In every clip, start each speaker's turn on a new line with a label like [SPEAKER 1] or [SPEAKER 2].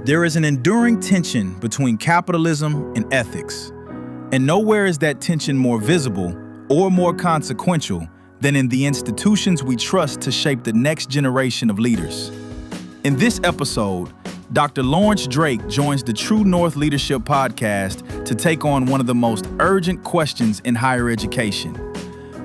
[SPEAKER 1] There is an enduring tension between capitalism and ethics, and nowhere is that tension more visible or more consequential than in the institutions we trust to shape the next generation of leaders. In this episode, Dr. Lawrence Drake joins the True North Leadership Podcast to take on one of the most urgent questions in higher education.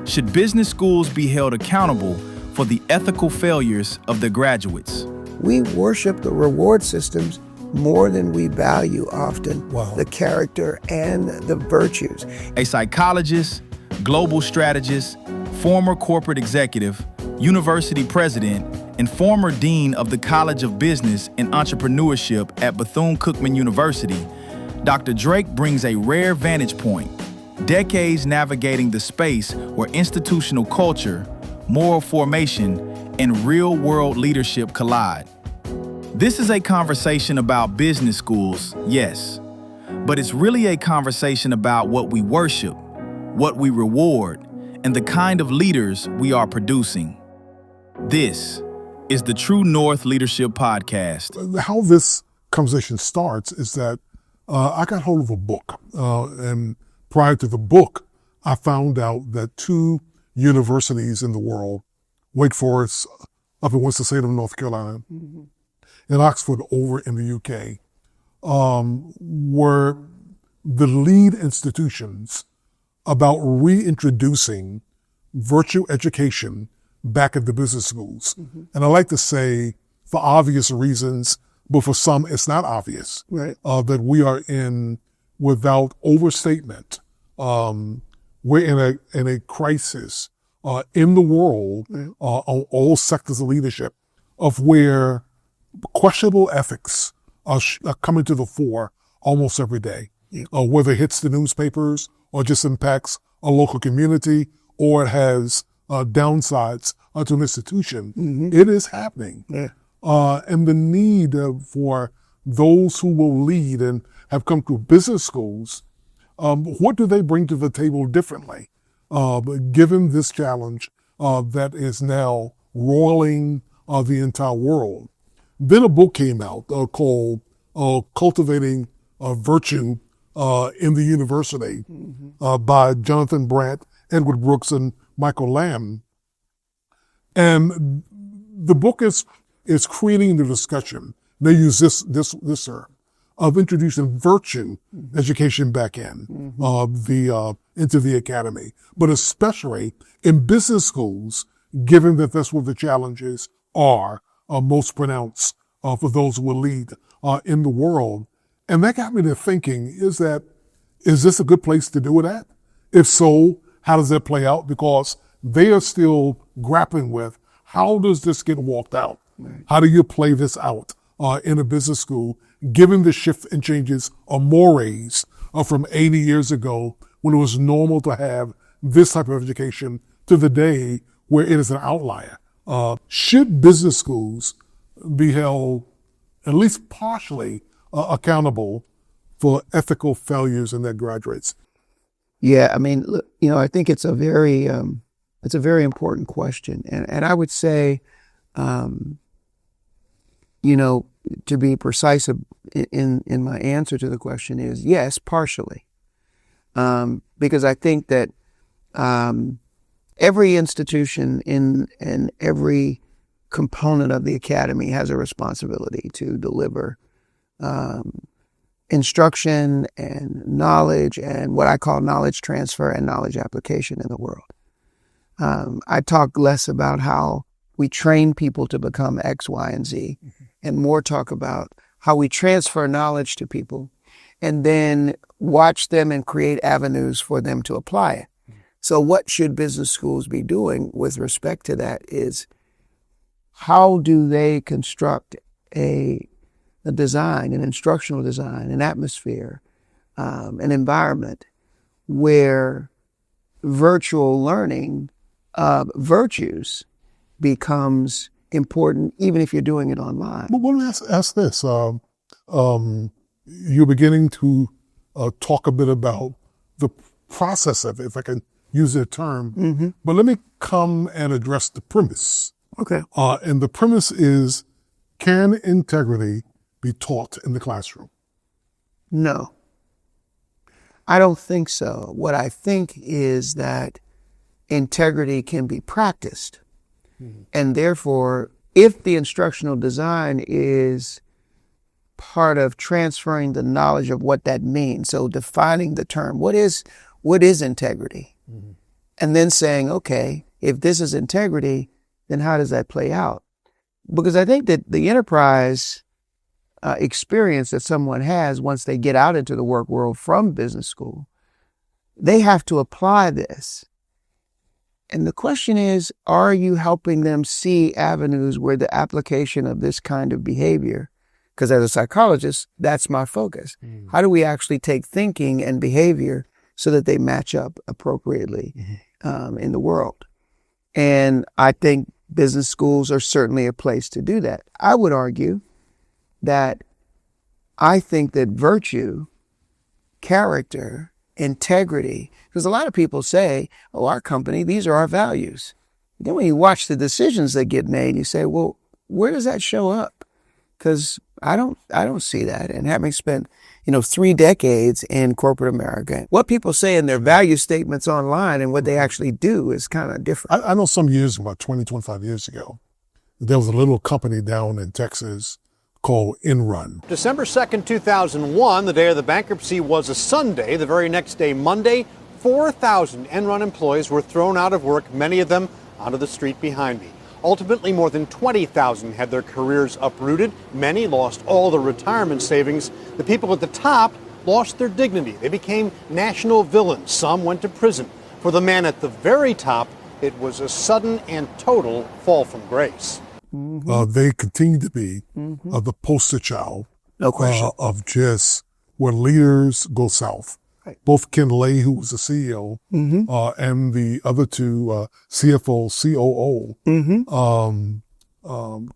[SPEAKER 1] Should business schools be held accountable for the ethical failures of their graduates?
[SPEAKER 2] We worship the reward systems more than we value often the character and the virtues.
[SPEAKER 1] A psychologist, global strategist, former corporate executive, university president, and former dean of the College of Business and Entrepreneurship at Bethune-Cookman University, Dr. Drake brings a rare vantage point, decades navigating the space where institutional culture, moral formation, and real-world leadership collide. This is a conversation about business schools, yes, but it's really a conversation about what we worship, what we reward, and the kind of leaders we are producing. This is the True North Leadership Podcast.
[SPEAKER 3] How this conversation starts is that I got hold of a book, and prior to the book, I found out that two universities in the world, Wake Forest up in Winston-Salem, North Carolina, and Oxford over in the UK, were the lead institutions about reintroducing virtual education back at the business schools. And I like to say, for obvious reasons, but for some it's not obvious, that we are in, without overstatement, we're in a crisis in the world on all sectors of leadership, of where questionable ethics are coming to the fore almost every day, whether it hits the newspapers or just impacts a local community, or it has downsides to an institution. It is happening. And the need for those who will lead and have come through business schools, what do they bring to the table differently, given this challenge that is now roiling the entire world? Then a book came out called Cultivating Virtue in the University by Jonathan Brandt, Edward Brooks, and Michael Lamb. And the book is creating the discussion. They use this term of introducing virtue education back in into the academy, but especially in business schools, given that that's where the challenges are most pronounced for those who will lead in the world. And that got me to thinking, is this a good place to do it at? If so, how does that play out? Because they are still grappling with, how does this get walked out? How do you play this out in a business school, given the shift and changes of mores from 80 years ago, when it was normal to have this type of education, to the day where it is an outlier? Should business schools be held at least partially accountable for ethical failures in their graduates?
[SPEAKER 2] Yeah, I mean, look, I think it's a very important question, and I would say, to be precise in my answer to the question is yes, partially, because I think that every institution in every component of the academy has a responsibility to deliver instruction and knowledge, and what I call knowledge transfer and knowledge application in the world. I talk less about how we train people to become X, Y, and Z, and more talk about how we transfer knowledge to people and then watch them and create avenues for them to apply it. So what should business schools be doing with respect to that is, how do they construct a design, an instructional design, an atmosphere, an environment where virtual learning of virtues becomes important, even if you're doing it online.
[SPEAKER 3] But let me ask this. You're beginning to talk a bit about the process of it, if I can use that term. But let me come and address the premise.
[SPEAKER 2] Okay.
[SPEAKER 3] And the premise is, can integrity be taught in the classroom?
[SPEAKER 2] No, I don't think so. What I think is that integrity can be practiced. And therefore, if the instructional design is part of transferring the knowledge of what that means, so defining the term, what is integrity? And then saying, okay, if this is integrity, then how does that play out? Because I think that the enterprise experience that someone has once they get out into the work world from business school, they have to apply this. And the question is, are you helping them see avenues where the application of this kind of behavior, because as a psychologist, that's my focus. How do we actually take thinking and behavior so that they match up appropriately in the world? And I think business schools are certainly a place to do that. I would argue that I think that virtue, character, integrity, because a lot of people say, oh, our company, these are our values. Then when you watch the decisions that get made, you say, well, where does that show up? Because I don't see that. And having spent, 3 decades in corporate America, what people say in their value statements online and what they actually do is kind of different.
[SPEAKER 3] I know some years, about 20, 25 years ago, there was a little company down in Texas called Enron.
[SPEAKER 4] December 2nd, 2001, the day of the bankruptcy was a Sunday. The very next day, Monday, 4,000 Enron employees were thrown out of work, many of them onto the street behind me. Ultimately, more than 20,000 had their careers uprooted. Many lost all their retirement savings. The people at the top lost their dignity. They became national villains. Some went to prison. For the man at the very top, it was a sudden and total fall from grace.
[SPEAKER 3] They continue to be the poster child
[SPEAKER 2] No question.
[SPEAKER 3] of just where leaders go south.
[SPEAKER 2] Right.
[SPEAKER 3] Both Ken Lay, who was the CEO, and the other two, CFO, COO,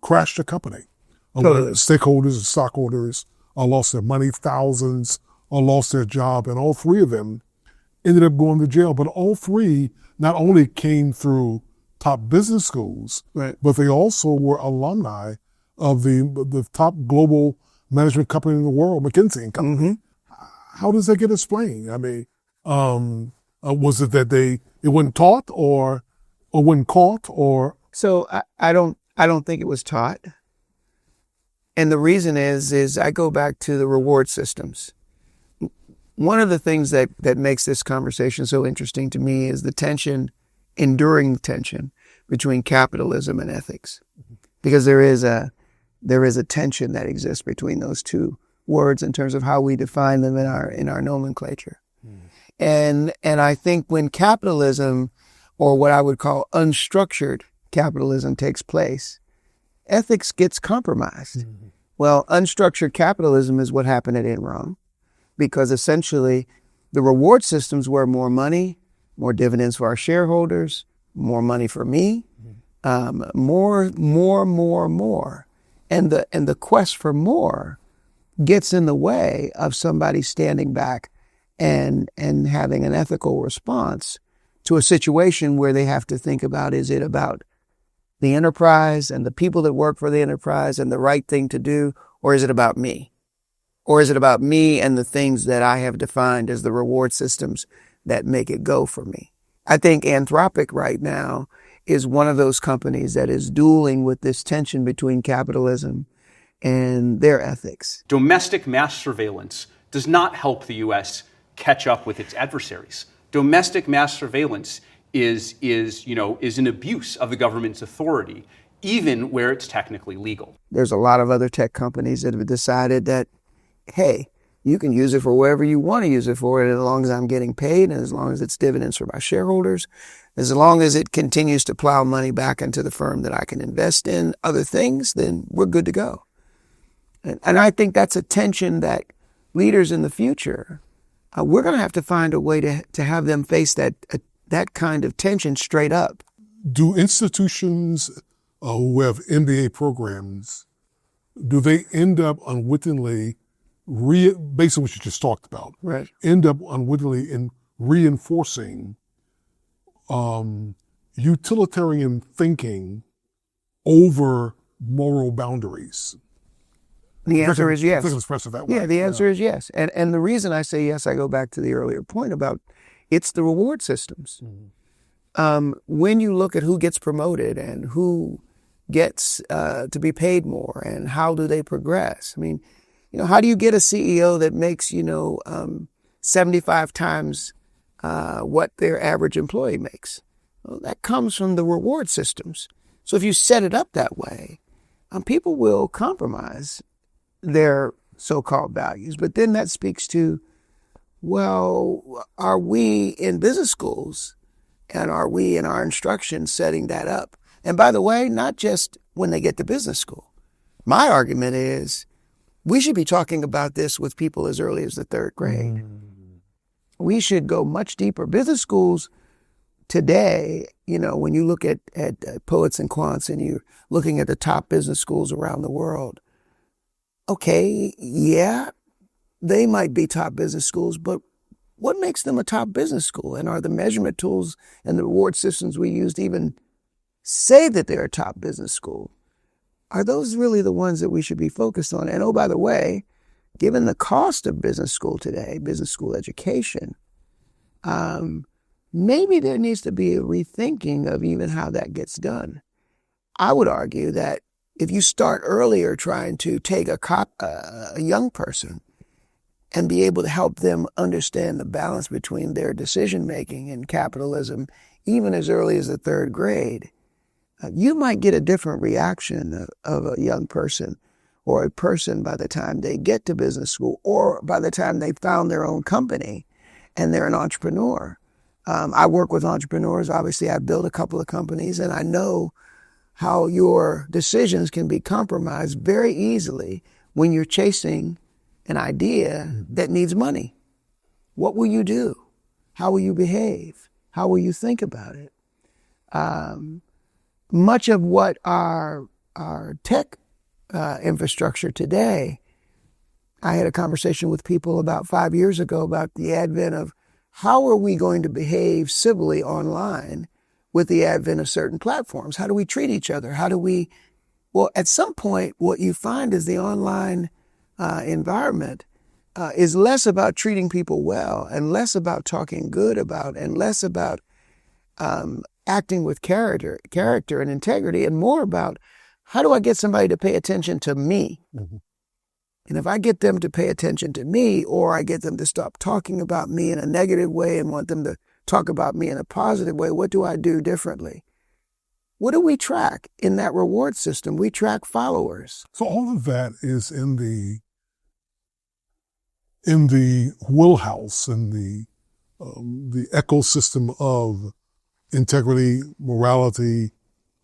[SPEAKER 3] crashed the company.
[SPEAKER 2] Totally.
[SPEAKER 3] Stakeholders and stockholders lost their money, thousands lost their job, and all three of them ended up going to jail. But all three not only came through top business schools,
[SPEAKER 2] Right.
[SPEAKER 3] but they also were alumni of the top global management company in the world, McKinsey and Company. How does that get explained? I mean, was it that it wasn't taught or wasn't caught or?
[SPEAKER 2] So I don't think it was taught. And the reason is I go back to the reward systems. One of the things that makes this conversation so interesting to me is the enduring tension between capitalism and ethics, because there is a tension that exists between those two words in terms of how we define them in our nomenclature. And I think when capitalism, or what I would call unstructured capitalism, takes place, ethics gets compromised. Well, unstructured capitalism is what happened at Enron, because essentially the reward systems were more money, more dividends for our shareholders, more money for me, more. And the quest for more gets in the way of somebody standing back and having an ethical response to a situation where they have to think about, is it about the enterprise and the people that work for the enterprise and the right thing to do, or is it about me? Or is it about me and the things that I have defined as the reward systems that make it go for me? I think Anthropic right now is one of those companies that is dueling with this tension between capitalism and their ethics.
[SPEAKER 5] Domestic mass surveillance does not help the U.S. catch up with its adversaries. Domestic mass surveillance is an abuse of the government's authority, even where it's technically legal.
[SPEAKER 2] There's a lot of other tech companies that have decided that, hey, you can use it for wherever you want to use it for, and as long as I'm getting paid, and as long as it's dividends for my shareholders, as long as it continues to plow money back into the firm that I can invest in other things, then we're good to go. And I think that's a tension that leaders in the future, we're going to have to find a way to have them face that kind of tension straight up.
[SPEAKER 3] Do institutions who have MBA programs, do they end up unwittingly, based on what you just talked about,
[SPEAKER 2] Right.
[SPEAKER 3] end up unwittingly in reinforcing utilitarian thinking over moral boundaries?
[SPEAKER 2] The answer is yes.
[SPEAKER 3] If I can express it that way.
[SPEAKER 2] Yeah, the answer is yes. And the reason I say yes, I go back to the earlier point about it's the reward systems. When you look at who gets promoted and who gets to be paid more and how do they progress? I mean, how do you get a CEO that makes, 75 times what their average employee makes? Well, that comes from the reward systems. So if you set it up that way, people will compromise their so-called values. But then that speaks to, well, are we in business schools and are we in our instruction setting that up? And by the way, not just when they get to business school. My argument is we should be talking about this with people as early as the third grade. We should go much deeper. Business schools today, when you look at poets and quants and you're looking at the top business schools around the world, okay, yeah, they might be top business schools, but what makes them a top business school? And are the measurement tools and the reward systems we use to even say that they're a top business school, are those really the ones that we should be focused on? And oh, by the way, given the cost of business school today, business school education, maybe there needs to be a rethinking of even how that gets done. I would argue that if you start earlier trying to take a young person and be able to help them understand the balance between their decision-making and capitalism, even as early as the third grade, you might get a different reaction of a young person or a person by the time they get to business school or by the time they found their own company and they're an entrepreneur. I work with entrepreneurs. Obviously, I've built a couple of companies, and I know how your decisions can be compromised very easily when you're chasing an idea that needs money. What will you do? How will you behave? How will you think about it? Much of what our tech infrastructure today, I had a conversation with people about 5 years ago about the advent of how are we going to behave civilly online with the advent of certain platforms? How do we treat each other? Well, at some point, what you find is the online environment is less about treating people well and less about talking good about and less about acting with character and integrity and more about how do I get somebody to pay attention to me? Mm-hmm. And if I get them to pay attention to me, or I get them to stop talking about me in a negative way and want them to talk about me in a positive way, what do I do differently? What do we track in that reward system? We track followers.
[SPEAKER 3] So all of that is in the wheelhouse, in the ecosystem of integrity, morality,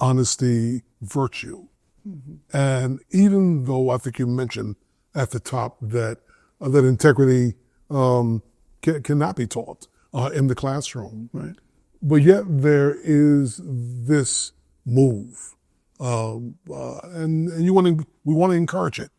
[SPEAKER 3] honesty, virtue. Mm-hmm. And even though I think you mentioned at the top that integrity cannot be taught in the classroom, right? But yet there is this move, and we want to encourage it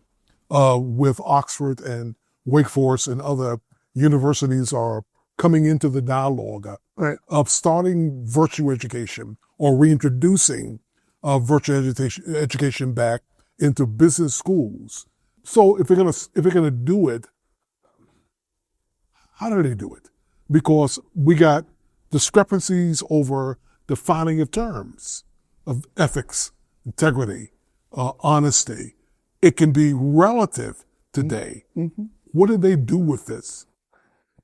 [SPEAKER 3] with Oxford and Wake Forest and other universities are coming into the dialogue right, of starting virtue education or reintroducing virtue education back into business schools. So if they're gonna do it, how do they do it? Because we got discrepancies over defining of terms of ethics, integrity, honesty. It can be relative today. Mm-hmm. What do they do with this?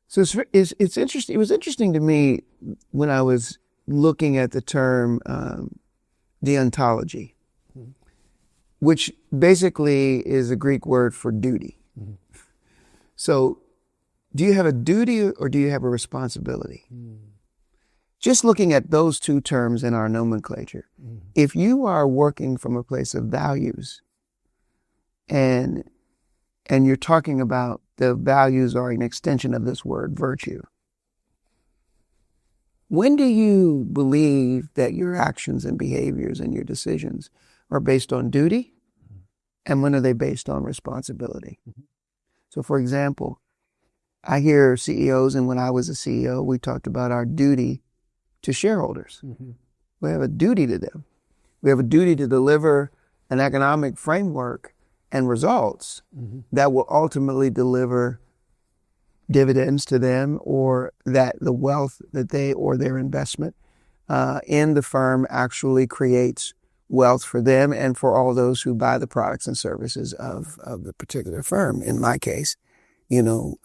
[SPEAKER 2] So it's interesting. It was interesting to me when I was looking at the term deontology, mm-hmm, which basically is a Greek word for duty. Mm-hmm. So do you have a duty or do you have a responsibility? Mm-hmm. Just looking at those two terms in our nomenclature, mm-hmm, if you are working from a place of values and you're talking about the values are an extension of this word, virtue, when do you believe that your actions and behaviors and your decisions are based on duty? And when are they based on responsibility? Mm-hmm. So for example, I hear CEOs, and when I was a CEO, we talked about our duty to shareholders. Mm-hmm. We have a duty to them. We have a duty to deliver an economic framework and results that will ultimately deliver dividends to them, or that the wealth that they or their investment in the firm actually creates wealth for them and for all those who buy the products and services of the particular firm. In my case, the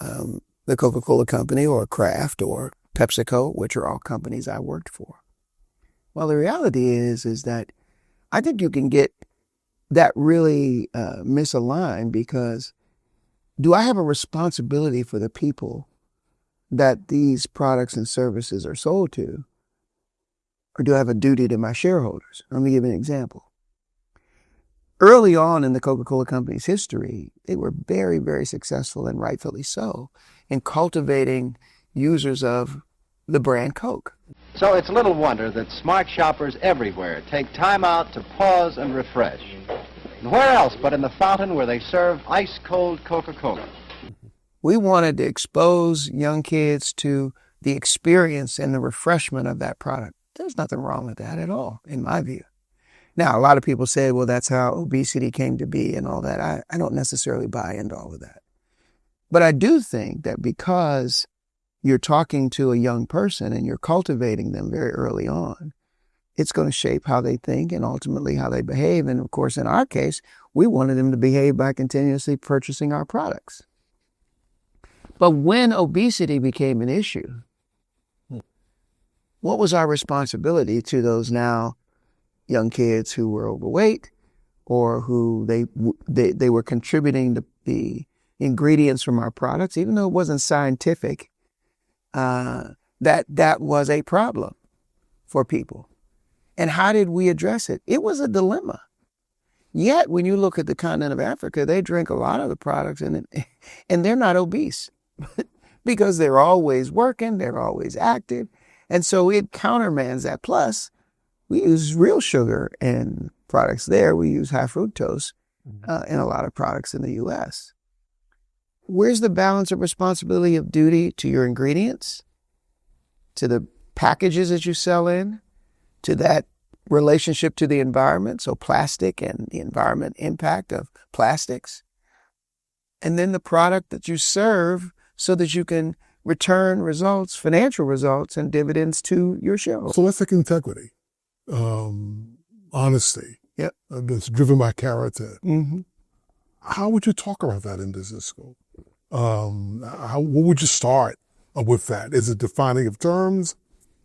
[SPEAKER 2] Coca-Cola Company or Kraft or PepsiCo, which are all companies I worked for. Well, the reality is that I think you can get that really misaligned, because do I have a responsibility for the people that these products and services are sold to? Or do I have a duty to my shareholders? Let me give you an example. Early on in the Coca-Cola Company's history, they were very, very successful, and rightfully so, in cultivating users of the brand Coke.
[SPEAKER 6] So it's little wonder that smart shoppers everywhere take time out to pause and refresh. And where else but in the fountain where they serve ice-cold Coca-Cola?
[SPEAKER 2] We wanted to expose young kids to the experience and the refreshment of that product. There's nothing wrong with that at all, in my view. Now, a lot of people say, well, that's how obesity came to be and all that. I don't necessarily buy into all of that. But I do think that because you're talking to a young person and you're cultivating them very early on, it's going to shape how they think and ultimately how they behave. And of course, in our case, we wanted them to behave by continuously purchasing our products. But when obesity became an issue, what was our responsibility to those now young kids who were overweight, or who they were contributing the ingredients from our products, even though it wasn't scientific, that was a problem for people. And how did we address it? It was a dilemma. Yet, when you look at the continent of Africa, they drink a lot of the products and they're not obese because they're always working, they're always active. And so it countermands that. Plus, we use real sugar in products there. We use high fructose in a lot of products in the U.S. Where's the balance of responsibility of duty to your ingredients, to the packages that you sell in, to that relationship to the environment, so plastic and the environment impact of plastics, and then the product that you serve so that you can return results, financial results, and dividends to your shareholders.
[SPEAKER 3] So let's take integrity, honesty.
[SPEAKER 2] Yep.
[SPEAKER 3] That's driven by character.
[SPEAKER 2] Mm-hmm.
[SPEAKER 3] How would you talk about that in business school? What would you start with that? Is it defining of terms,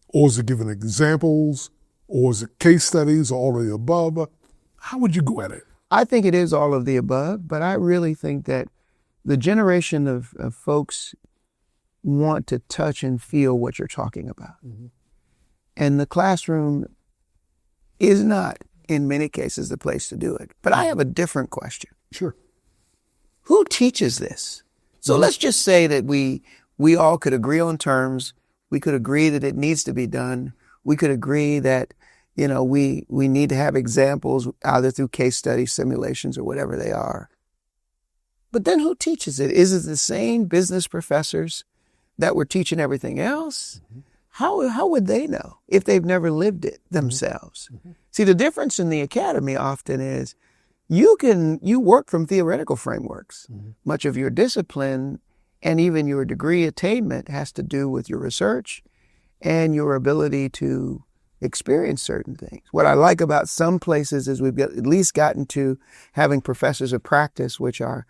[SPEAKER 3] or is it giving examples, or is it case studies, or all of the above? How would you go at it?
[SPEAKER 2] I think it is all of the above, but I really think that the generation of folks want to touch and feel what you're talking about. Mm-hmm. And the classroom is not, in many cases, the place to do it. But I have a different question.
[SPEAKER 3] Sure.
[SPEAKER 2] Who teaches this? So let's just say that we all could agree on terms. We could agree that it needs to be done. We could agree that, we need to have examples either through case studies, simulations, or whatever they are. But then who teaches it? Is it the same business professors that were teaching everything else? Mm-hmm. How would they know if they've never lived it themselves? Mm-hmm. See, the difference in the academy often is you work from theoretical frameworks. Mm-hmm. Much of your discipline and even your degree attainment has to do with your research and your ability to experience certain things. What I like about some places is we've at least gotten to having professors of practice, which are,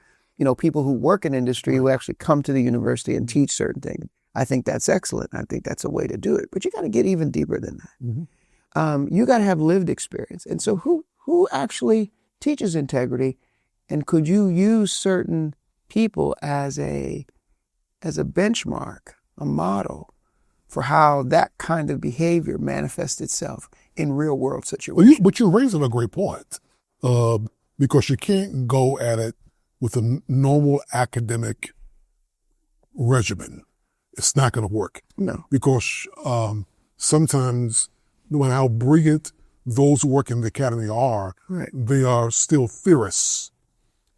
[SPEAKER 2] people who work in industry who actually come to the university and teach certain things. I think that's excellent. I think that's a way to do it. But you got to get even deeper than that. Mm-hmm. You got to have lived experience. And so who actually teaches integrity? And could you use certain people as a benchmark, a model for how that kind of behavior manifests itself in real world situations?
[SPEAKER 3] But you're raising a great point, because you can't go at it with a normal academic regimen. It's not going to work.
[SPEAKER 2] No.
[SPEAKER 3] Because sometimes, no matter how brilliant those who work in the academy are,
[SPEAKER 2] right,
[SPEAKER 3] they are still theorists.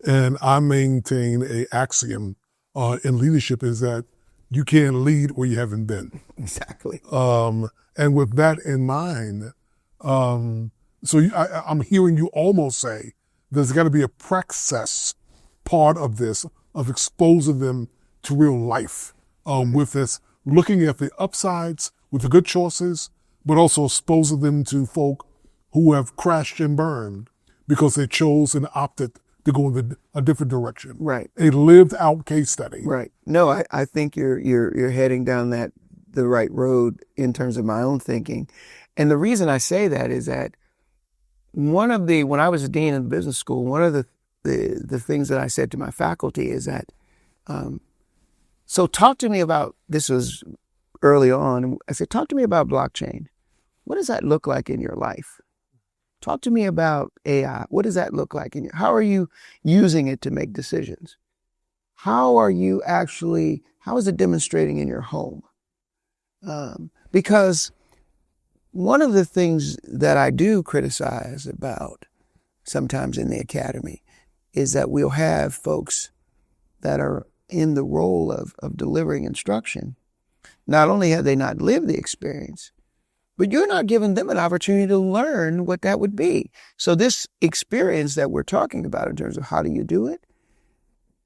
[SPEAKER 3] And I maintain an axiom in leadership is that you can't lead where you haven't been.
[SPEAKER 2] Exactly.
[SPEAKER 3] And with that in mind, I'm hearing you almost say there's got to be a praxis part of this, of exposing them to real life, with this, looking at the upsides with the good choices, but also exposing them to folk who have crashed and burned because they chose and opted to go in a different direction.
[SPEAKER 2] Right.
[SPEAKER 3] A lived out case study.
[SPEAKER 2] Right. No, I think you're heading down the right road in terms of my own thinking. And the reason I say that is that when I was a dean in business school, one of the things that I said to my faculty is that, so talk to me about, this was early on, I said, talk to me about blockchain. What does that look like in your life? Talk to me about AI. What does that look like how are you using it to make decisions? How is it demonstrating in your home? Because one of the things that I do criticize about sometimes in the academy is that we'll have folks that are in the role of delivering instruction. Not only have they not lived the experience, but you're not giving them an opportunity to learn what that would be. So this experience that we're talking about in terms of how do you do it,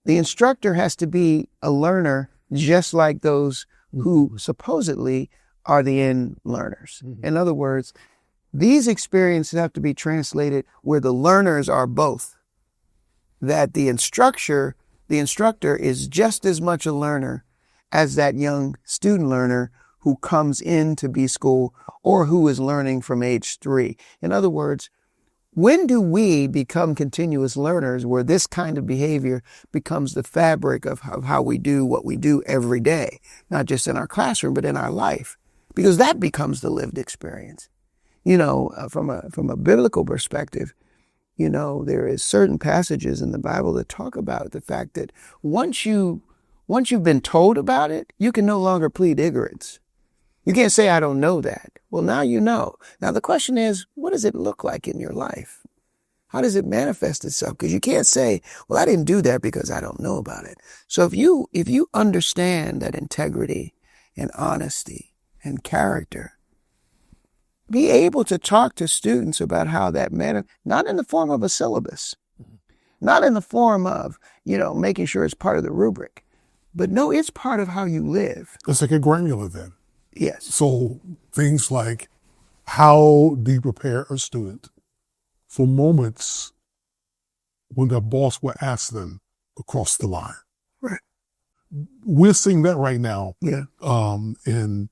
[SPEAKER 2] the instructor has to be a learner just like those who supposedly are the end learners. Mm-hmm. In other words, these experiences have to be translated where the learners are both. That the instructor is just as much a learner as that young student learner who comes into B-School or who is learning from age 3. In other words, when do we become continuous learners where this kind of behavior becomes the fabric of how we do what we do every day, not just in our classroom, but in our life? Because that becomes the lived experience. From a biblical perspective, there is certain passages in the Bible that talk about the fact that once you've been told about it, you can no longer plead ignorance. You can't say, I don't know that. Well, now you know. Now the question is, what does it look like in your life? How does it manifest itself? Because you can't say, well, I didn't do that because I don't know about it. So if you understand that integrity and honesty and character, be able to talk to students about how that not in the form of a syllabus, not in the form of, making sure it's part of the rubric, but no, it's part of how you live.
[SPEAKER 3] It's like a granular then.
[SPEAKER 2] Yes.
[SPEAKER 3] So things like, how do you prepare a student for moments when their boss will ask them to cross the line?
[SPEAKER 2] Right.
[SPEAKER 3] We're seeing that right now.
[SPEAKER 2] Yeah.
[SPEAKER 3] In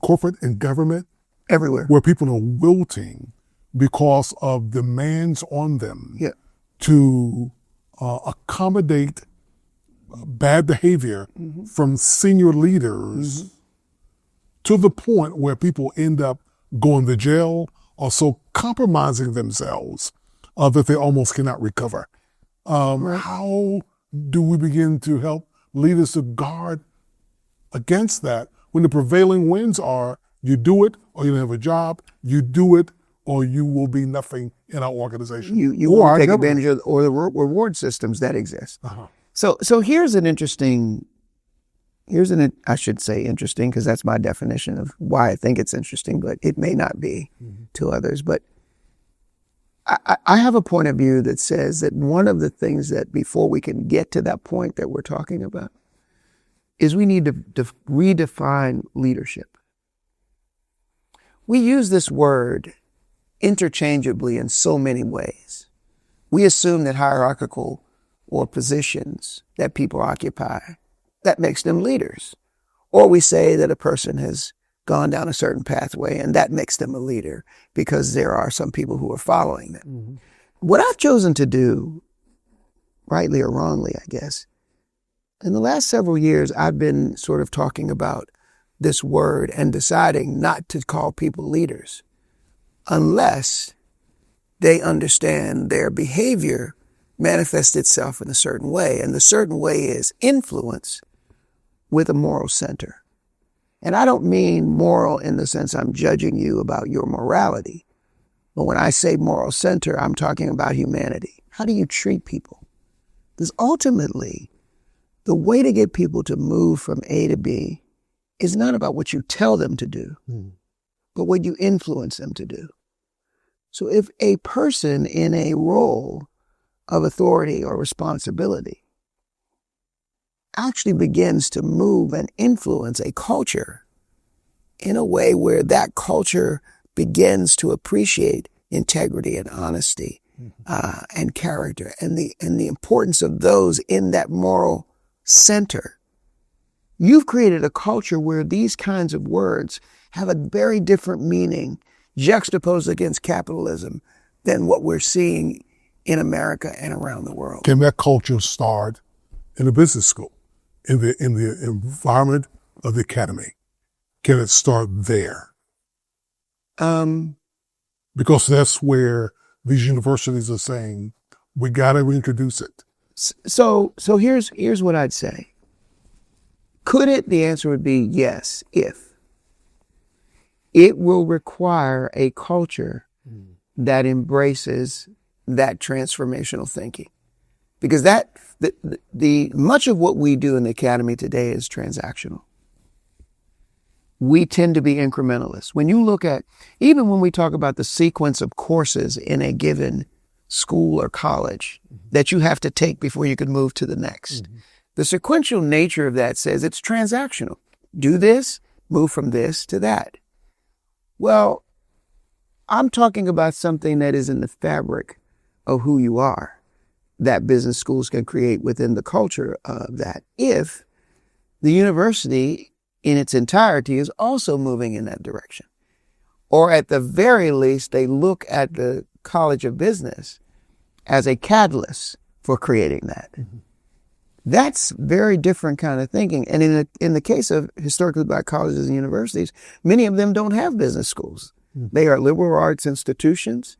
[SPEAKER 3] corporate and government.
[SPEAKER 2] Everywhere.
[SPEAKER 3] Where people are wilting because of demands on them to accommodate bad behavior from senior leaders to the point where people end up going to jail or so compromising themselves that they almost cannot recover.
[SPEAKER 2] Right.
[SPEAKER 3] How do we begin to help leaders to guard against that when the prevailing winds are you do it or you don't have a job, you do it or you will be nothing in our organization.
[SPEAKER 2] You won't take advantage of or the reward systems that exist. Uh-huh. So here's I should say interesting because that's my definition of why I think it's interesting, but it may not be to others. But I have a point of view that says that one of the things that before we can get to that point that we're talking about is we need to redefine leadership. We use this word interchangeably in so many ways. We assume that hierarchical or positions that people occupy, that makes them leaders. Or we say that a person has gone down a certain pathway and that makes them a leader because there are some people who are following them. Mm-hmm. What I've chosen to do, rightly or wrongly, I guess, in the last several years, I've been sort of talking about this word and deciding not to call people leaders unless they understand their behavior manifests itself in a certain way. And the certain way is influence with a moral center. And I don't mean moral in the sense I'm judging you about your morality. But when I say moral center, I'm talking about humanity. How do you treat people? Because ultimately, the way to get people to move from A to B is not about what you tell them to do, but what you influence them to do. So if a person in a role of authority or responsibility actually begins to move and influence a culture in a way where that culture begins to appreciate integrity and honesty and character and the importance of those in that moral center. You've created a culture where these kinds of words have a very different meaning juxtaposed against capitalism than what we're seeing in America and around the world.
[SPEAKER 3] Can that culture start in a business school, in the environment of the academy? Can it start there? Because that's where these universities are saying, we got to reintroduce it.
[SPEAKER 2] So here's what I'd say. Could it? The answer would be yes, if. It will require a culture that embraces that transformational thinking. Because the much of what we do in the academy today is transactional. We tend to be incrementalists. When you look at, even when we talk about the sequence of courses in a given school or college that you have to take before you can move to the next, the sequential nature of that says it's transactional. Do this, move from this to that. Well, I'm talking about something that is in the fabric of who you are, that business schools can create within the culture of that, if the university in its entirety is also moving in that direction. Or at the very least, they look at the College of Business as a catalyst for creating that. That's very different kind of thinking. And in the case of historically black colleges and universities, many of them don't have business schools. They are liberal arts institutions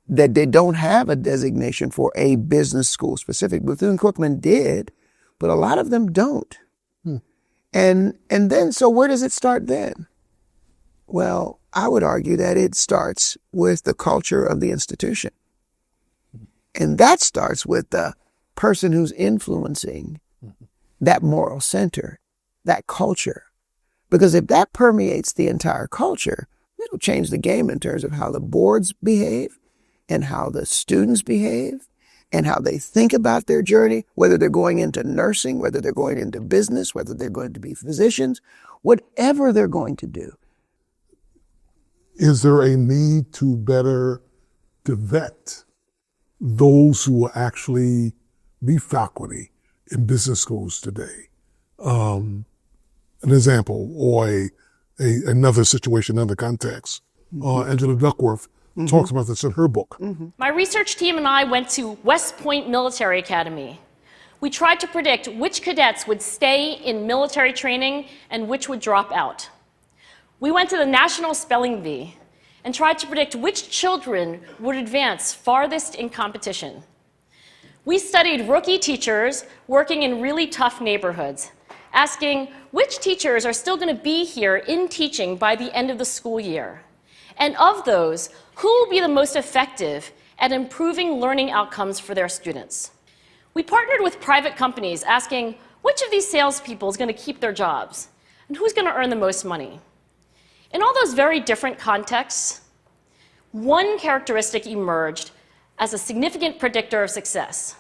[SPEAKER 2] that they don't have a designation for a business school specific. Bethune-Cookman did, but a lot of them don't. And then, so where does it start then? Well, I would argue that it starts with the culture of the institution. And that starts with the person who's influencing that moral center, that culture. Because if that permeates the entire culture, it'll change the game in terms of how the boards behave and how the students behave and how they think about their journey, whether they're going into nursing, whether they're going into business, whether they're going to be physicians, whatever they're going to do.
[SPEAKER 3] Is there a need to better vet those who will actually be faculty in business schools today? An example, or another situation, another context. Angela Duckworth talks about this in her book.
[SPEAKER 7] My research team and I went to West Point Military Academy. We tried to predict which cadets would stay in military training and which would drop out. We went to the National Spelling Bee and tried to predict which children would advance farthest in competition. We studied rookie teachers working in really tough neighborhoods, asking which teachers are still going to be here in teaching by the end of the school year. And of those, who will be the most effective at improving learning outcomes for their students? We partnered with private companies asking which of these salespeople is going to keep their jobs and who's going to earn the most money. In all those very different contexts, one characteristic emerged as a significant predictor of success.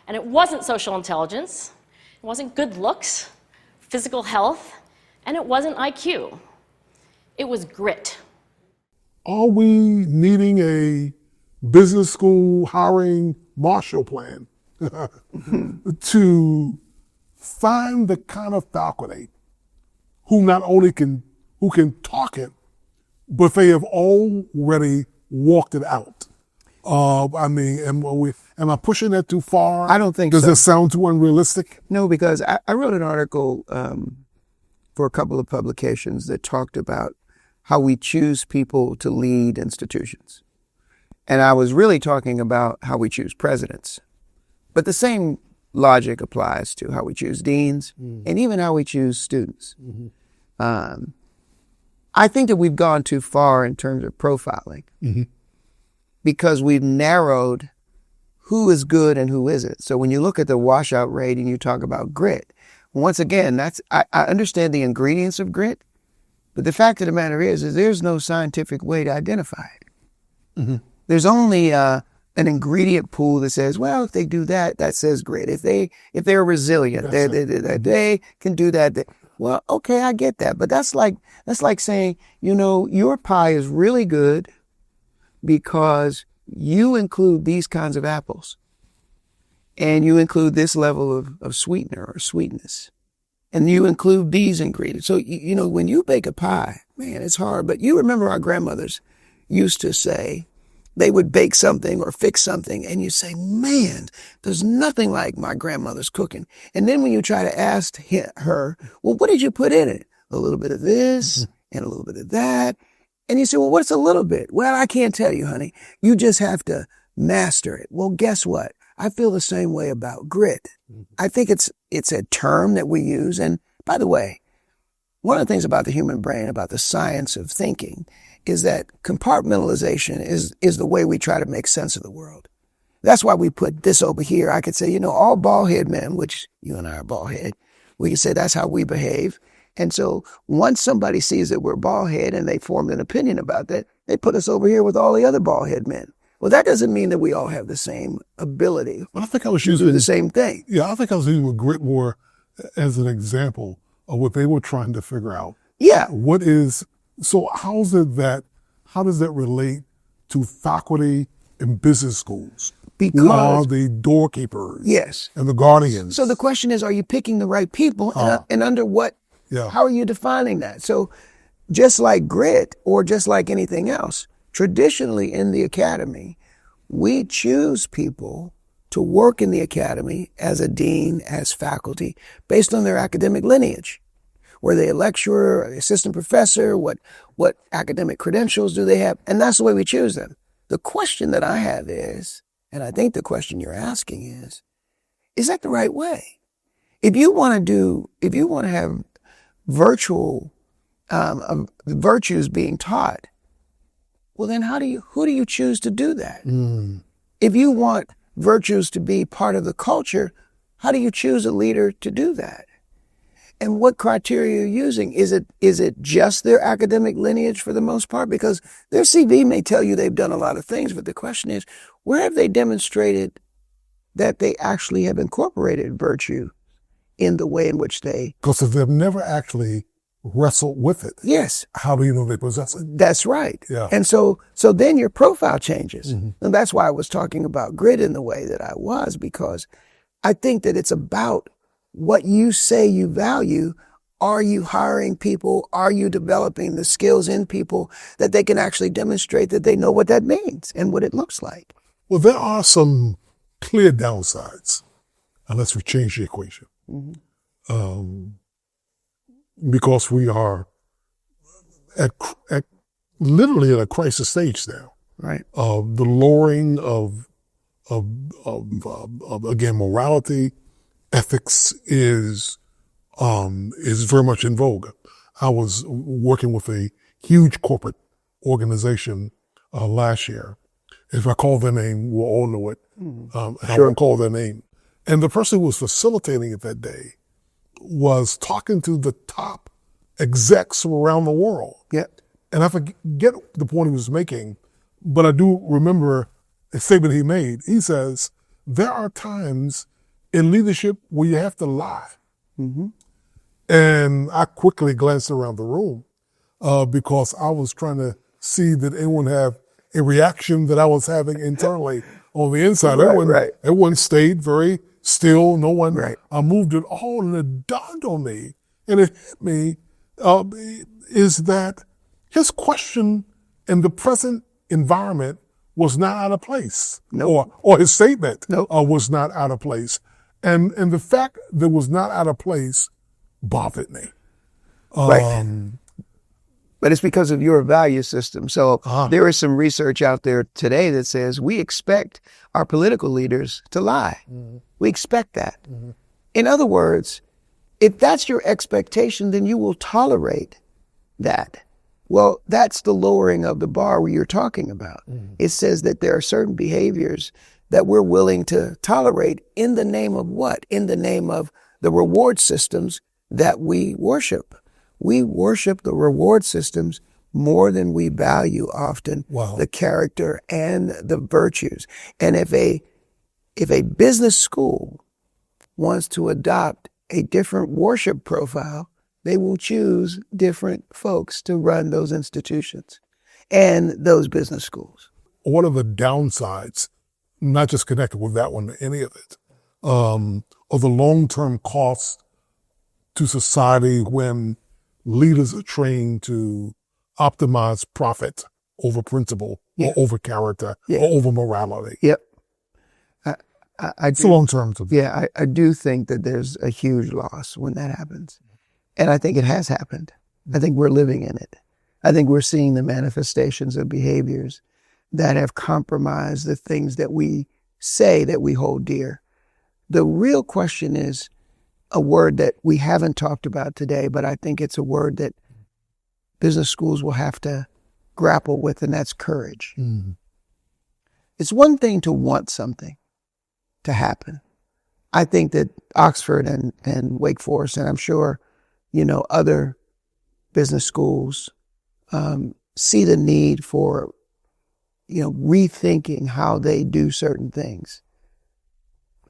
[SPEAKER 7] And it wasn't social intelligence, it wasn't good looks, physical health, and it wasn't IQ. It was grit.
[SPEAKER 3] Are we needing a business school hiring Marshall Plan to find the kind of faculty who not only can talk it, but they have already walked it out? Am I pushing that too far?
[SPEAKER 2] I don't think
[SPEAKER 3] so. Does
[SPEAKER 2] so.
[SPEAKER 3] it sound too unrealistic?
[SPEAKER 2] No, because I wrote an article for a couple of publications that talked about how we choose people to lead institutions. And I was really talking about how we choose presidents. But the same logic applies to how we choose deans and even how we choose students. I think that we've gone too far in terms of profiling because we've narrowed who is good and who isn't. So when you look at the washout rate and you talk about grit, once again, I understand the ingredients of grit, but the fact of the matter is there's no scientific way to identify it. There's only an ingredient pool that says, well, if they do that, that says grit. If they're resilient, they can do that. Well, okay, I get that. But that's like saying, your pie is really good because you include these kinds of apples and you include this level of sweetener or sweetness and you include these ingredients. So, when you bake a pie, man, it's hard. But you remember our grandmothers used to say, they would bake something or fix something and you say, man, there's nothing like my grandmother's cooking. And then when you try to ask her, well, what did you put in it? A little bit of this and a little bit of that. And you say, well, what's a little bit? Well, I can't tell you, honey. You just have to master it. Well, guess what? I feel the same way about grit. I think it's a term that we use. And by the way, one of the things about the human brain, about the science of thinking, is that compartmentalization is the way we try to make sense of the world. That's why we put this over here. I could say, all bald head men, which you and I are bald head, we can say that's how we behave. And so once somebody sees that we're bald head and they formed an opinion about that, they put us over here with all the other bald head men. Well, that doesn't mean that we all have the same ability.
[SPEAKER 3] But I think I was
[SPEAKER 2] to do the same thing.
[SPEAKER 3] Yeah, I think I was using grit more as an example of what they were trying to figure out.
[SPEAKER 2] Yeah.
[SPEAKER 3] So how does that relate to faculty in business schools?
[SPEAKER 2] Because
[SPEAKER 3] who are the doorkeepers?
[SPEAKER 2] Yes.
[SPEAKER 3] And the guardians.
[SPEAKER 2] So the question is, are you picking the right people and under what?
[SPEAKER 3] Yeah.
[SPEAKER 2] How are you defining that? So just like grit or just like anything else, traditionally in the academy, we choose people to work in the academy as a dean, as faculty, based on their academic lineage. Were they a lecturer, an assistant professor? What academic credentials do they have? And that's the way we choose them. The question that I have is, and I think the question you're asking is that the right way? If you want to have virtual virtues being taught, well then who do you choose to do that? If you want virtues to be part of the culture, how do you choose a leader to do that? And what criteria are you using? Is it just their academic lineage for the most part? Because their CV may tell you they've done a lot of things, but the question is, where have they demonstrated that they actually have incorporated virtue in the way in which they...
[SPEAKER 3] Because if they've never actually wrestled with it,
[SPEAKER 2] yes,
[SPEAKER 3] how do you know they possess it?
[SPEAKER 2] That's right.
[SPEAKER 3] Yeah.
[SPEAKER 2] And so then your profile changes. And that's why I was talking about grit in the way that I was, because I think that it's about what you say you value. Are you hiring people? Are you developing the skills in people that they can actually demonstrate that they know what that means and what it looks like?
[SPEAKER 3] Well, there are some clear downsides unless we change the equation. Because we are at literally at a crisis stage now.
[SPEAKER 2] Right.
[SPEAKER 3] The lowering of again, morality, ethics is very much in vogue. I was working with a huge corporate organization last year. If I call their name, we'll all know it. I won't call their name. And the person who was facilitating it that day was talking to the top execs from around the world.
[SPEAKER 2] Yeah.
[SPEAKER 3] And I forget the point he was making, but I do remember a statement he made. He says, there are times in leadership where you have to lie. And I quickly glanced around the room because I was trying to see did anyone have a reaction that I was having internally on the inside. Everyone stayed very still. No one moved at all. And it dawned on me, and it hit me, is that his question in the present environment was not out of place. Or his statement was not out of place. And the fact that it was not out of place bothered me.
[SPEAKER 2] But it's because of your value system. So there is some research out there today that says we expect our political leaders to lie. We expect that. In other words, if that's your expectation, then you will tolerate that. Well, that's the lowering of the bar where you're talking about. It says that there are certain behaviors that we're willing to tolerate in the name of what? In the name of the reward systems that we worship. We worship the reward systems more than we value often
[SPEAKER 3] Wow.
[SPEAKER 2] the character and the virtues. And if a business school wants to adopt a different worship profile, they will choose different folks to run those institutions and those business schools.
[SPEAKER 3] What are the downsides, not just connected with that one, any of it, or the long-term costs to society when leaders are trained to optimize profit over principle or over character or over morality?
[SPEAKER 2] Yep.
[SPEAKER 3] It's long-term.
[SPEAKER 2] I do think that there's a huge loss when that happens. And I think it has happened. I think we're living in it. I think we're seeing the manifestations of behaviors that have compromised the things that we say that we hold dear. The real question is a word that we haven't talked about today, but I think it's a word that business schools will have to grapple with, and that's courage.
[SPEAKER 3] Mm.
[SPEAKER 2] It's one thing to want something to happen. I think that Oxford and Wake Forest, and I'm sure, other business schools see the need for, rethinking how they do certain things.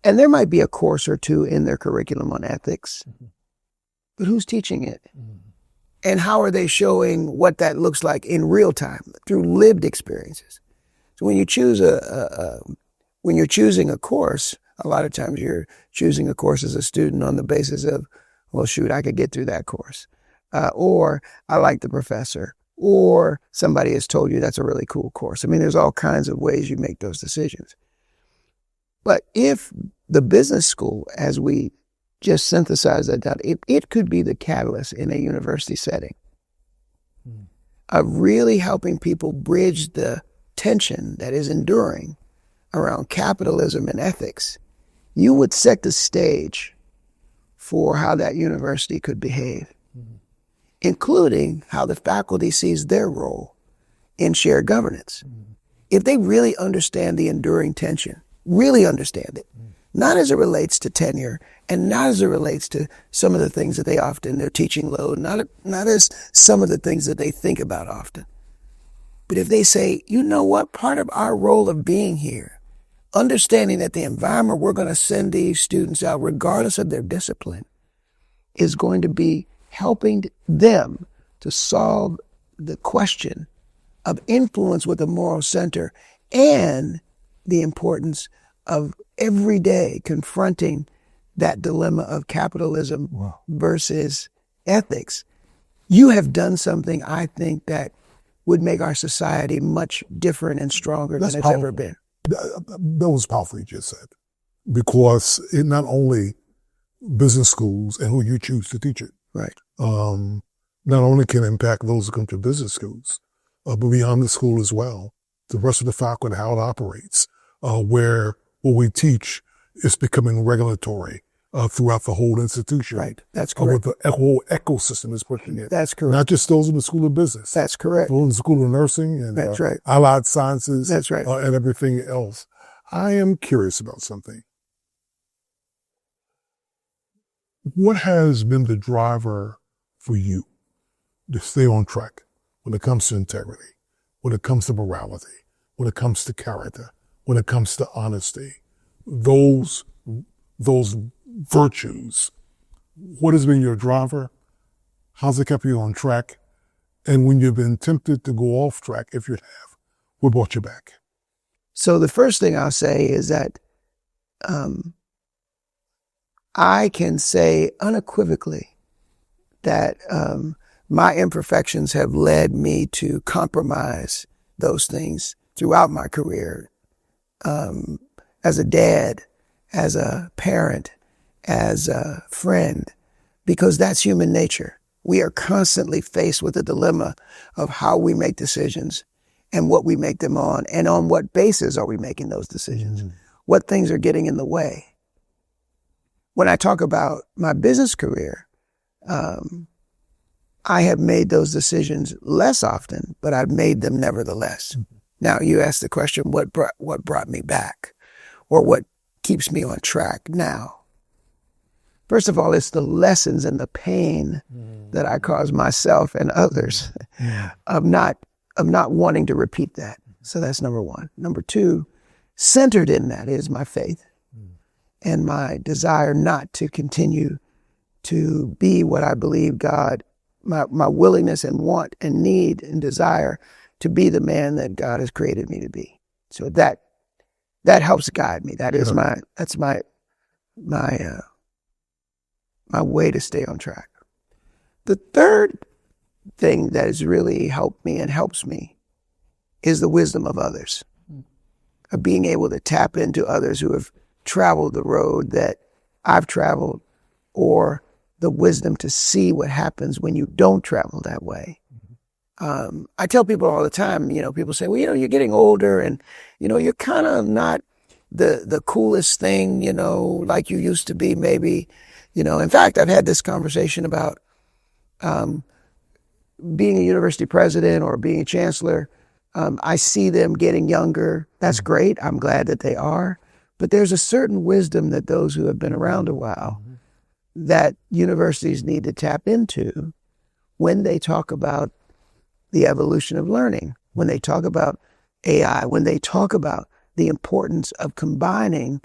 [SPEAKER 2] And there might be a course or two in their curriculum on ethics, but who's teaching it? And how are they showing what that looks like in real time through lived experiences? So when you choose when you're choosing a course, a lot of times you're choosing a course as a student on the basis of, well, shoot, I could get through that course. Or I like the professor, or somebody has told you that's a really cool course. I mean, there's all kinds of ways you make those decisions. But if the business school, as we just synthesize that down, it could be the catalyst in a university setting of really helping people bridge the tension that is enduring around capitalism and ethics. You would set the stage for how that university could behave, including how the faculty sees their role in shared governance. If they really understand the enduring tension, really understand it, not as it relates to tenure and not as it relates to some of the things that their teaching load, not as some of the things that they think about often. But if they say, you know what, part of our role of being here, understanding that the environment we're going to send these students out, regardless of their discipline, is going to be helping them to solve the question of influence with a moral center and the importance of every day confronting that dilemma of capitalism versus ethics. You have done something, I think, that would make our society much different and stronger than it's ever been.
[SPEAKER 3] That was powerful, you just said, because it not only business schools and who you choose to teach it.
[SPEAKER 2] Right.
[SPEAKER 3] Not only can impact those who come to business schools, but beyond the school as well, the rest of the faculty, how it operates, where what we teach is becoming regulatory throughout the whole institution.
[SPEAKER 2] Right. That's correct.
[SPEAKER 3] Where the whole ecosystem is pushing it.
[SPEAKER 2] That's correct.
[SPEAKER 3] Not just those in the School of Business.
[SPEAKER 2] That's correct.
[SPEAKER 3] Those in the School of Nursing and
[SPEAKER 2] That's right.
[SPEAKER 3] Allied Sciences.
[SPEAKER 2] That's right.
[SPEAKER 3] And everything else. I am curious about something. What has been the driver for you to stay on track when it comes to integrity, when it comes to morality, when it comes to character, when it comes to honesty, those virtues? What has been your driver? How's it kept you on track? And when you've been tempted to go off track, if you have, what brought you back?
[SPEAKER 2] So the first thing I'll say is that I can say unequivocally that my imperfections have led me to compromise those things throughout my career. As a dad, as a parent, as a friend, because that's human nature. We are constantly faced with the dilemma of how we make decisions and what we make them on, and on what basis are we making those decisions? What things are getting in the way? When I talk about my business career, I have made those decisions less often, but I've made them nevertheless. Now, you asked the question, what brought me back, or what keeps me on track now? First of all, it's the lessons and the pain that I cause myself and others of not wanting to repeat that. So that's number one. Number two, centered in that is my faith and my desire not to continue to be what I believe God, my willingness and want and need and desire to be the man that God has created me to be. So that helps guide me. That is my way to stay on track. The third thing that has really helped me and helps me is the wisdom of others, of being able to tap into others who have traveled the road that I've traveled, or the wisdom to see what happens when you don't travel that way. I tell people all the time, people say, well, you're getting older and, you're kind of not the coolest thing, like you used to be maybe. In fact, I've had this conversation about being a university president or being a chancellor. I see them getting younger. That's great. I'm glad that they are. But there's a certain wisdom that those who have been around a while that universities need to tap into when they talk about the evolution of learning, when they talk about AI, when they talk about the importance of combining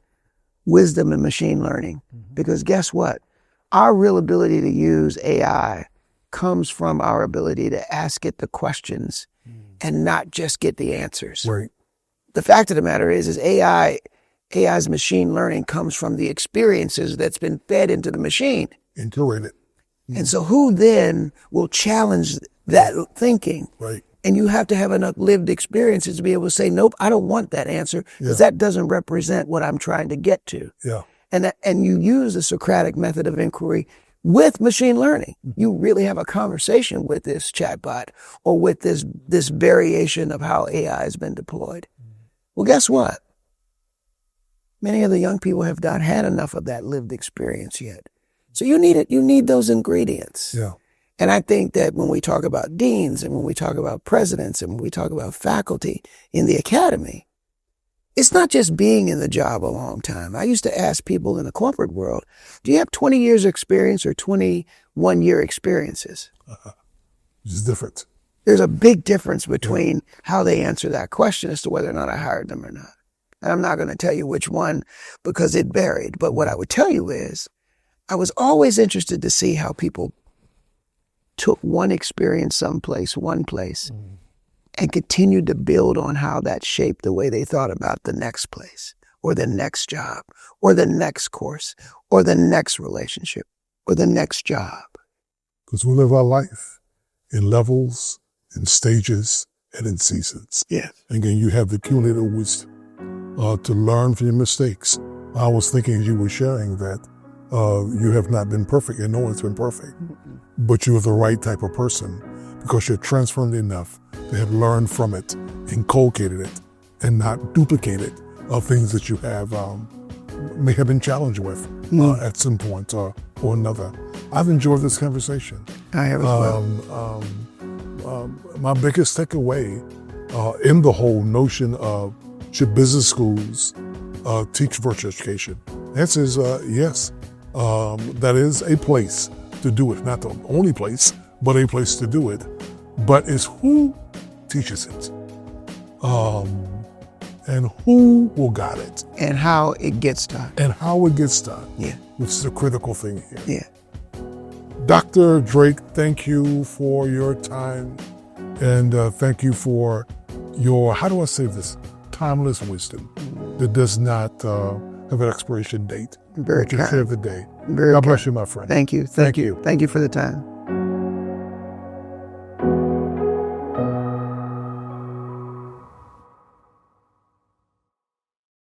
[SPEAKER 2] wisdom and machine learning. Because guess what? Our real ability to use AI comes from our ability to ask it the questions and not just get the answers.
[SPEAKER 3] Right.
[SPEAKER 2] The fact of the matter is AI's machine learning comes from the experiences that's been fed into the machine.
[SPEAKER 3] Integrated.
[SPEAKER 2] And so who then will challenge that thinking?
[SPEAKER 3] Right.
[SPEAKER 2] And you have to have enough lived experiences to be able to say, nope, I don't want that answer because that doesn't represent what I'm trying to get to.
[SPEAKER 3] Yeah.
[SPEAKER 2] And you use the Socratic method of inquiry with machine learning. You really have a conversation with this chatbot or with this variation of how AI has been deployed. Well, guess what? Many of the young people have not had enough of that lived experience yet. So you need it. You need those ingredients.
[SPEAKER 3] Yeah.
[SPEAKER 2] And I think that when we talk about deans and when we talk about presidents and when we talk about faculty in the academy, it's not just being in the job a long time. I used to ask people in the corporate world, do you have 20 years experience or 21-year experiences?
[SPEAKER 3] It's different.
[SPEAKER 2] There's a big difference between how they answer that question as to whether or not I hired them or not. And I'm not going to tell you which one because it varied. But what I would tell you is I was always interested to see how people took one experience one place, and continued to build on how that shaped the way they thought about the next place or the next job or the next course or the next relationship or the next job.
[SPEAKER 3] Because we live our life in levels, in stages, and in seasons.
[SPEAKER 2] Yeah.
[SPEAKER 3] And again, you have the cumulative wisdom to learn from your mistakes. I was thinking as you were sharing that you have not been perfect, and no one's been perfect, but you are the right type of person because you're transformed enough to have learned from it, inculcated it, and not duplicated things that you have may have been challenged with at some point or another. I've enjoyed this conversation.
[SPEAKER 2] I have as well.
[SPEAKER 3] My biggest takeaway in the whole notion of should business schools teach virtual education? The answer is yes. That is a place to do it, not the only place, but a place to do it. But it's who teaches it, and who will guide it,
[SPEAKER 2] And how it gets done.
[SPEAKER 3] and how it gets done.
[SPEAKER 2] Yeah.
[SPEAKER 3] Which is a critical thing here.
[SPEAKER 2] Yeah.
[SPEAKER 3] Dr. Drake, thank you for your time, and thank you for your, how do I say this, timeless wisdom that does not have an expiration date.
[SPEAKER 2] Very
[SPEAKER 3] But you
[SPEAKER 2] kind.
[SPEAKER 3] share the day.
[SPEAKER 2] Very
[SPEAKER 3] God
[SPEAKER 2] kind.
[SPEAKER 3] bless you, my friend.
[SPEAKER 2] Thank you. Thank you. Thank you for the time.